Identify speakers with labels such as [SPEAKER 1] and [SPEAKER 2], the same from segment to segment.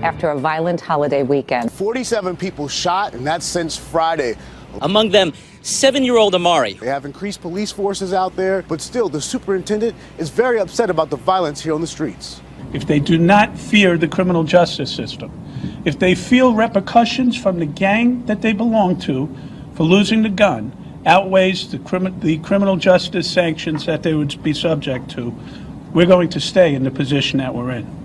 [SPEAKER 1] after a violent holiday weekend.
[SPEAKER 2] 47 people shot, and that's since Friday.
[SPEAKER 3] Among them, 7-year-old Amari.
[SPEAKER 2] They have increased police forces out there, but still the superintendent is very upset about the violence here on the streets.
[SPEAKER 4] If they do not fear the criminal justice system, if they feel repercussions from the gang that they belong to for losing the gun outweighs the criminal justice sanctions that they would be subject to, we're going to stay in the position that we're in.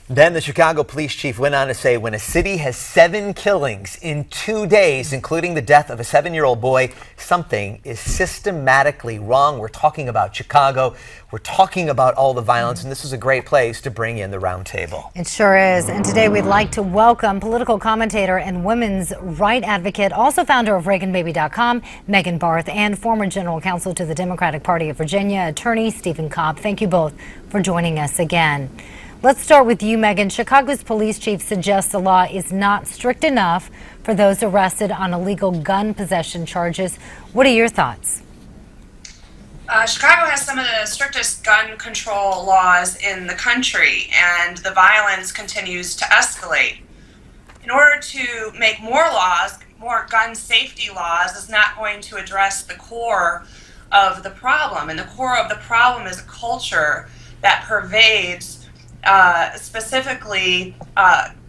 [SPEAKER 5] Then the Chicago police chief went on to say when a city has 7 killings in 2 days, including the death of a 7-year-old boy, something is systematically wrong. We're talking about Chicago. We're talking about all the violence, and this is a great place to bring in the roundtable.
[SPEAKER 6] It sure is. And today we'd like to welcome political commentator and women's right advocate, also founder of ReaganBaby.com, Megan Barth, and former general counsel to the Democratic Party of Virginia, attorney Stephen Cobb. Thank you both for joining us again. Let's start with you, Megan. Chicago's police chief suggests the law is not strict enough for those arrested on illegal gun possession charges. What are your thoughts?
[SPEAKER 7] Chicago has some of the strictest gun control laws in the country, and the violence continues to escalate. In order to make more laws, more gun safety laws is not going to address the core of the problem. And the core of the problem is a culture that pervades specifically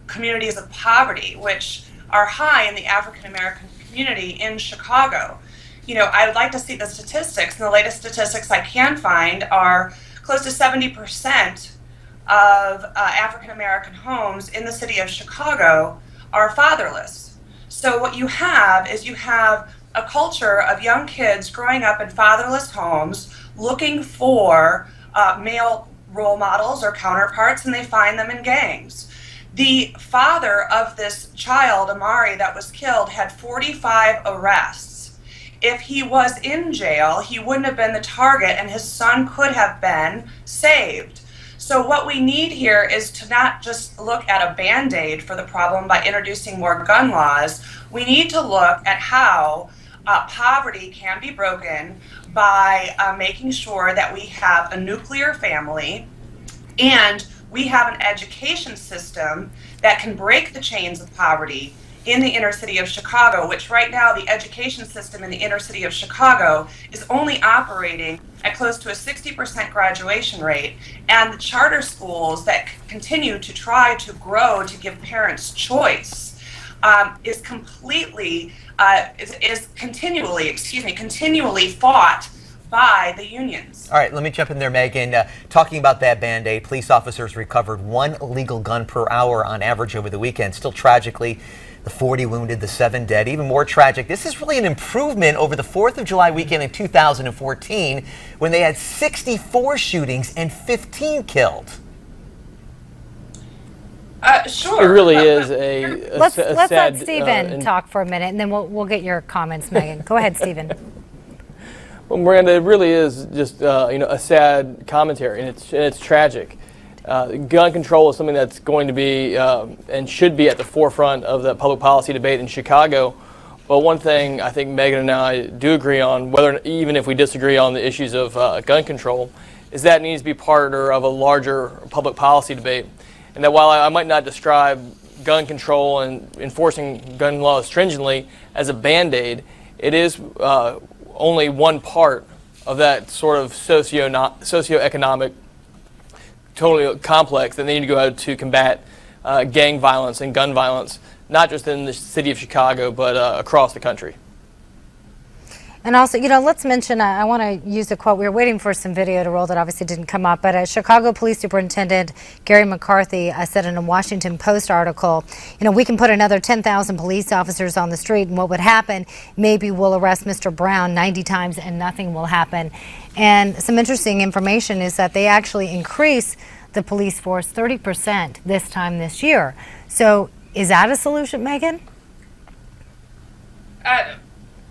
[SPEAKER 7] communities of poverty, which are high in the African American community in Chicago. You know, I would like to see the statistics, and the latest statistics I can find are close to 70% of African American homes in the city of Chicago are fatherless. So what you have is you have a culture of young kids growing up in fatherless homes looking for male role models or counterparts, and they find them in gangs. The father of this child, Amari, that was killed, had 45 arrests. If he was in jail, he wouldn't have been the target, and his son could have been saved. So what we need here is to not just look at a Band-Aid for the problem by introducing more gun laws. We need to look at how poverty can be broken by making sure that we have a nuclear family and we have an education system that can break the chains of poverty in the inner city of Chicago, which right now the education system in the inner city of Chicago is only operating at close to a 60% graduation rate, and the charter schools that continue to try to grow to give parents choice is continually fought by the unions.
[SPEAKER 5] All right, let me jump in there, Megan. Talking about that Band-Aid, police officers recovered 1 illegal gun per hour on average over the weekend. Still tragically, the 40 wounded, the 7 dead. Even more tragic, this is really an improvement over the 4th of July weekend in 2014 when they had 64 shootings and 15 killed.
[SPEAKER 7] Sure.
[SPEAKER 8] It really is a
[SPEAKER 6] Let's
[SPEAKER 8] sad,
[SPEAKER 6] let Stephen talk for a minute, and then we'll get your comments, Megan. Go ahead, Stephen.
[SPEAKER 8] Well, Miranda, it really is just a sad commentary, and it's tragic. Gun control is something that's going to be and should be at the forefront of the public policy debate in Chicago. But one thing I think Megan and I do agree on, even if we disagree on the issues of gun control, is that it needs to be part of a larger public policy debate. And that while I might not describe gun control and enforcing gun laws stringently as a Band-Aid, it is only one part of that sort of socioeconomic totally complex that they need to go out to combat gang violence and gun violence, not just in the city of Chicago, but across the country.
[SPEAKER 6] And also, let's mention, I want to use a quote. We were waiting for some video to roll that obviously didn't come up, but Chicago Police Superintendent Gary McCarthy said in a Washington Post article, we can put another 10,000 police officers on the street, and what would happen, maybe we'll arrest Mr. Brown 90 times and nothing will happen. And some interesting information is that they actually increase the police force 30% this time this year. So is that a solution, Megan?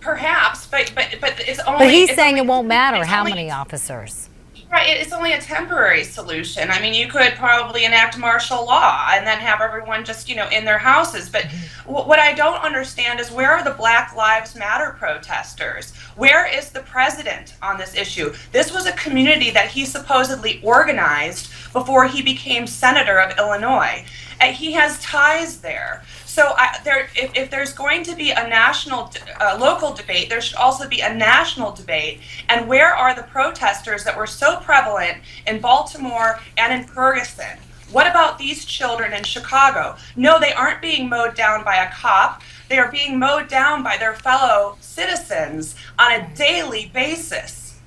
[SPEAKER 7] Perhaps, but it's only.
[SPEAKER 6] But he's saying it won't matter how many officers.
[SPEAKER 7] Right, it's only a temporary solution. I mean, you could probably enact martial law and then have everyone just, in their houses. But what I don't understand is, where are the Black Lives Matter protesters? Where is the president on this issue? This was a community that he supposedly organized before he became senator of Illinois. And he has ties there. So if there's going to be a local debate, there should also be a national debate. And where are the protesters that were so prevalent in Baltimore and in Ferguson? What about these children in Chicago? No, they aren't being mowed down by a cop. They are being mowed down by their fellow citizens on a daily basis.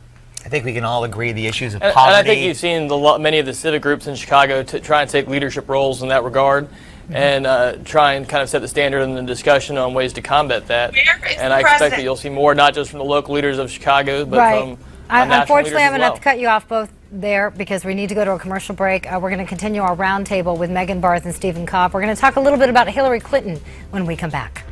[SPEAKER 5] I think we can all agree the issues of poverty.
[SPEAKER 8] And I think you've seen many of the civic groups in Chicago to try and take leadership roles in that regard, and try and kind of set the standard in the discussion on ways to combat that. And I expect that you'll see more, not just from the local leaders of Chicago, but from
[SPEAKER 6] Unfortunately, I'm going to
[SPEAKER 8] well.
[SPEAKER 6] have to cut you off both there because we need to go to a commercial break. We're going to continue our roundtable with Megan Barth and Stephen Cobb. We're going to talk a little bit about Hillary Clinton when we come back.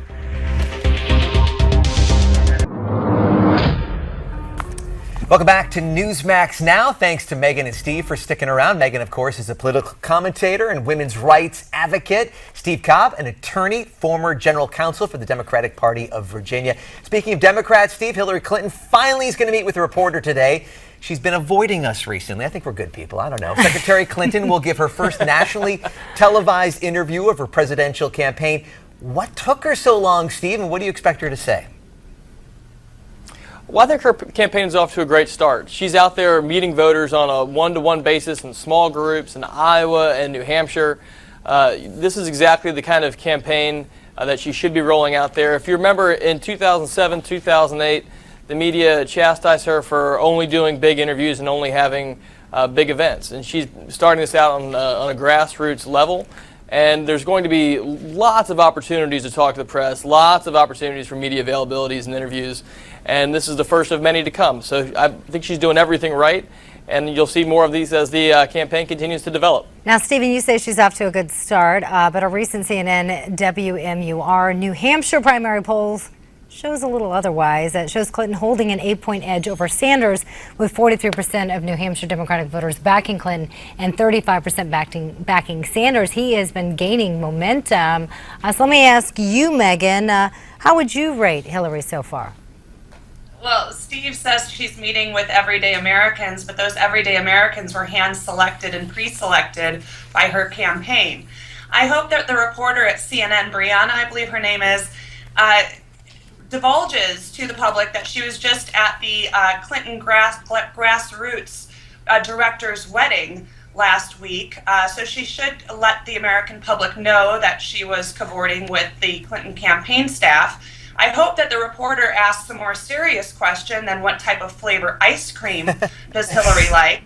[SPEAKER 5] Welcome back to Newsmax Now. Thanks to Megan and Steve for sticking around. Megan, of course, is a political commentator and women's rights advocate. Steve Cobb, an attorney, former general counsel for the Democratic Party of Virginia. Speaking of Democrats, Steve, Hillary Clinton finally is going to meet with a reporter today. She's been avoiding us recently. I think we're good people. I don't know. Secretary Clinton will give her first nationally televised interview of her presidential campaign. What took her so long, Steve, and what do you expect her to say?
[SPEAKER 8] Well, I think her campaign is off to a great start. She's out there meeting voters on a one-to-one basis in small groups in Iowa and New Hampshire. This is exactly the kind of campaign that she should be rolling out there. If you remember, in 2007, 2008, the media chastised her for only doing big interviews and only having big events. And she's starting this out on a grassroots level. And there's going to be lots of opportunities to talk to the press, lots of opportunities for media availabilities and interviews. And this is the first of many to come. So I think she's doing everything right. And you'll see more of these as the campaign continues to develop.
[SPEAKER 6] Now, Stephen, you say she's off to a good start, but a recent CNN WMUR New Hampshire primary polls shows a little otherwise. It shows Clinton holding an 8-point edge over Sanders, with 43% of New Hampshire Democratic voters backing Clinton and 35% backing Sanders. He has been gaining momentum. So let me ask you, Megan, how would you rate Hillary so far?
[SPEAKER 7] Well, Steve says she's meeting with everyday Americans, but those everyday Americans were hand-selected and pre-selected by her campaign. I hope that the reporter at CNN, Brianna, I believe her name is, divulges to the public that she was just at the Clinton grassroots director's wedding last week. So she should let the American public know that she was cavorting with the Clinton campaign staff. I hope that the reporter asks a more serious question than what type of flavor ice cream does Hillary like.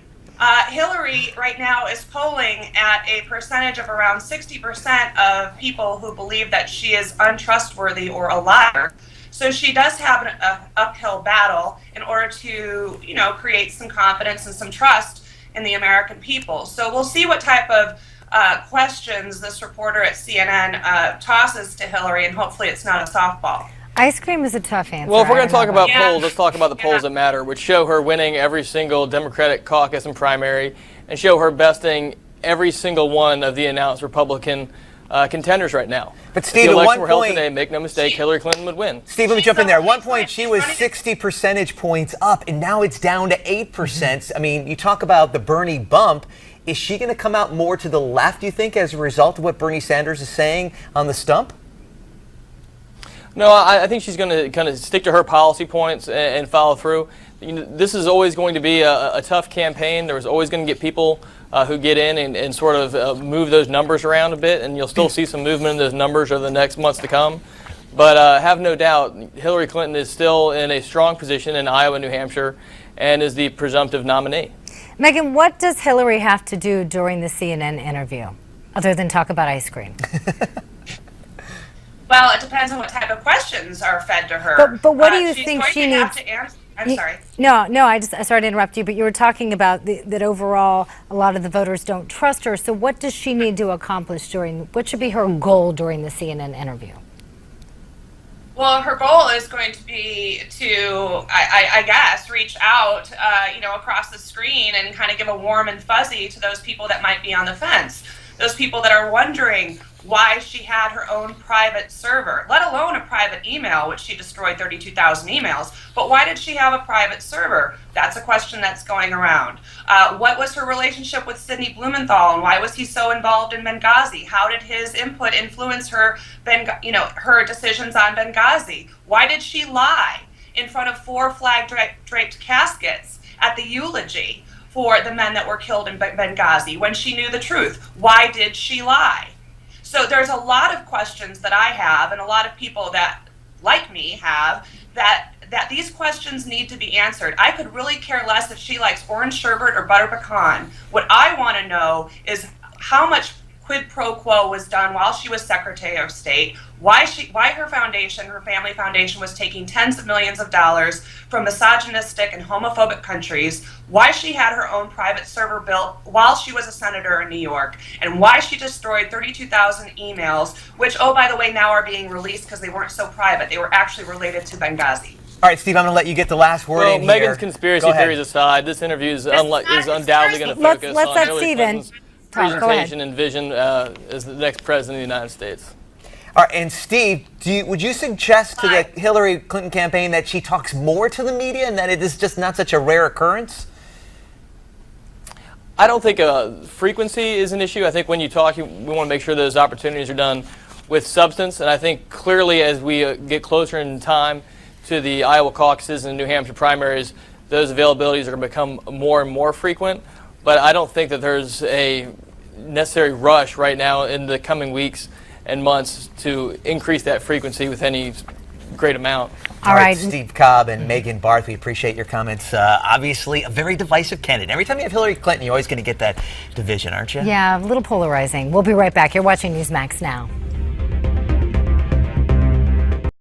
[SPEAKER 7] Hillary right now is polling at a percentage of around 60% of people who believe that she is untrustworthy or a liar. So she does have an uphill battle in order to, create some confidence and some trust in the American people. So we'll see what type of questions this reporter at CNN tosses to Hillary, and hopefully it's not a softball.
[SPEAKER 6] Ice cream is a tough answer.
[SPEAKER 8] Well, if we're going to talk about polls, let's talk about the polls that matter, which show her winning every single Democratic caucus and primary, and show her besting every single one of the announced Republican contenders right now.
[SPEAKER 5] But Steve,
[SPEAKER 8] if the
[SPEAKER 5] at
[SPEAKER 8] election
[SPEAKER 5] one
[SPEAKER 8] were held
[SPEAKER 5] point,
[SPEAKER 8] today, make no mistake, Hillary Clinton would win.
[SPEAKER 5] Steve, let me jump in there. At one point, she was 60 percentage points up, and now it's down to 8%. I mean, you talk about the Bernie bump. Is she going to come out more to the left, you think, as a result of what Bernie Sanders is saying on the stump?
[SPEAKER 8] No, I think she's going to kind of stick to her policy points and follow through. This is always going to be a tough campaign. There's always going to get people who get in and sort of move those numbers around a bit, and you'll still see some movement in those numbers over the next months to come. But have no doubt, Hillary Clinton is still in a strong position in Iowa and New Hampshire and is the presumptive nominee.
[SPEAKER 6] Megan, what does Hillary have to do during the CNN interview, other than talk about ice cream?
[SPEAKER 7] Well, it depends on what type of questions are fed to her.
[SPEAKER 6] But what do you think she needs?
[SPEAKER 7] I'm sorry.
[SPEAKER 6] No, I started to interrupt you, but you were talking about that overall a lot of the voters don't trust her. So what does she need to accomplish what should be her goal during the CNN interview?
[SPEAKER 7] Well, her goal is going to be to, I guess, reach out, across the screen and kind of give a warm and fuzzy to those people that might be on the fence. those people that are wondering why she had her own private server, let alone a private email, which she destroyed 32,000 emails. But why did she have a private server? That's a question that's going around. What was her relationship with Sidney Blumenthal, and why was he so involved in Benghazi? How did his input influence her, her decisions on Benghazi? Why did she lie in front of 4 flag-draped caskets at the eulogy for the men that were killed in Benghazi when she knew the truth? Why did she lie? So there's a lot of questions that I have, and a lot of people that, like me, have, that these questions need to be answered. I could really care less if she likes orange sherbet or butter pecan. What I want to know is how much quid pro quo was done while she was Secretary of State, why her foundation, her family foundation, was taking tens of millions of dollars from misogynistic and homophobic countries, why she had her own private server built while she was a senator in New York, and why she destroyed 32,000 emails, which, oh, by the way, now are being released because they weren't so private. They were actually related to Benghazi.
[SPEAKER 5] All right, Steve, I'm going to let you get the last word in here.
[SPEAKER 8] Megan's conspiracy theories aside, this interview is undoubtedly going to focus
[SPEAKER 6] let's
[SPEAKER 8] on
[SPEAKER 6] let
[SPEAKER 8] Hillary
[SPEAKER 6] Stephen
[SPEAKER 8] Clinton's
[SPEAKER 6] talk. Go ahead.
[SPEAKER 8] presentation and vision as the next president of the United States.
[SPEAKER 5] All right, and Steve, would you suggest to the Hillary Clinton campaign that she talks more to the media and that it is just not such a rare occurrence?
[SPEAKER 8] I don't think frequency is an issue. I think when you talk, we want to make sure those opportunities are done with substance. And I think clearly as we get closer in time to the Iowa caucuses and New Hampshire primaries, those availabilities are going to become more and more frequent. But I don't think that there's a necessary rush right now in the coming weeks and months to increase that frequency with any great amount.
[SPEAKER 5] All right, Steve Cobb and Megan Barth, we appreciate your comments. Obviously, a very divisive candidate. Every time you have Hillary Clinton, you're always going to get that division, aren't you?
[SPEAKER 6] Yeah, a little polarizing. We'll be right back. You're watching Newsmax Now.